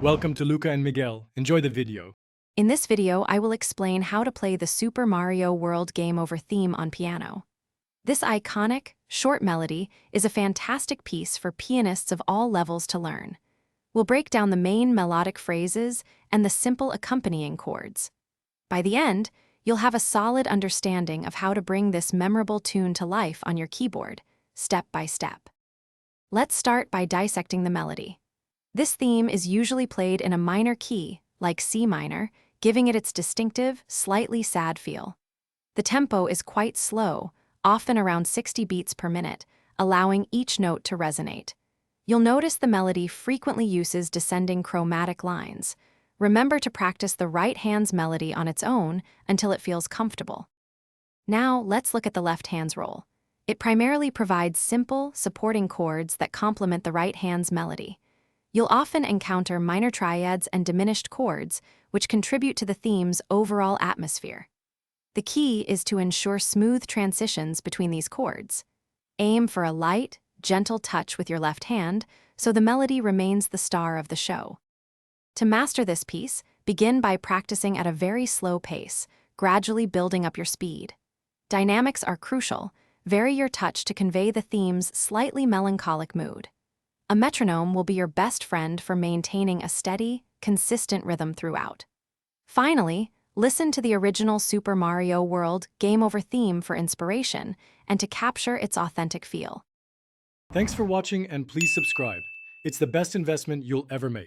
Welcome to Luca and Miguel. Enjoy the video. In this video, I will explain how to play the Super Mario World Game Over theme on piano. This iconic, short melody is a fantastic piece for pianists of all levels to learn. We'll break down the main melodic phrases and the simple accompanying chords. By the end, you'll have a solid understanding of how to bring this memorable tune to life on your keyboard, step by step. Let's start by dissecting the melody. This theme is usually played in a minor key, like C minor, giving it its distinctive, slightly sad feel. The tempo is quite slow, often around 60 beats per minute, allowing each note to resonate. You'll notice the melody frequently uses descending chromatic lines. Remember to practice the right hand's melody on its own until it feels comfortable. Now, let's look at the left hand's role. It primarily provides simple, supporting chords that complement the right hand's melody. You'll often encounter minor triads and diminished chords, which contribute to the theme's overall atmosphere. The key is to ensure smooth transitions between these chords. Aim for a light, gentle touch with your left hand, so the melody remains the star of the show. To master this piece, begin by practicing at a very slow pace, gradually building up your speed. Dynamics are crucial. Vary your touch to convey the theme's slightly melancholic mood. A metronome will be your best friend for maintaining a steady, consistent rhythm throughout. Finally, listen to the original Super Mario World Game Over theme for inspiration and to capture its authentic feel. Thanks for watching and please subscribe. It's the best investment you'll ever make.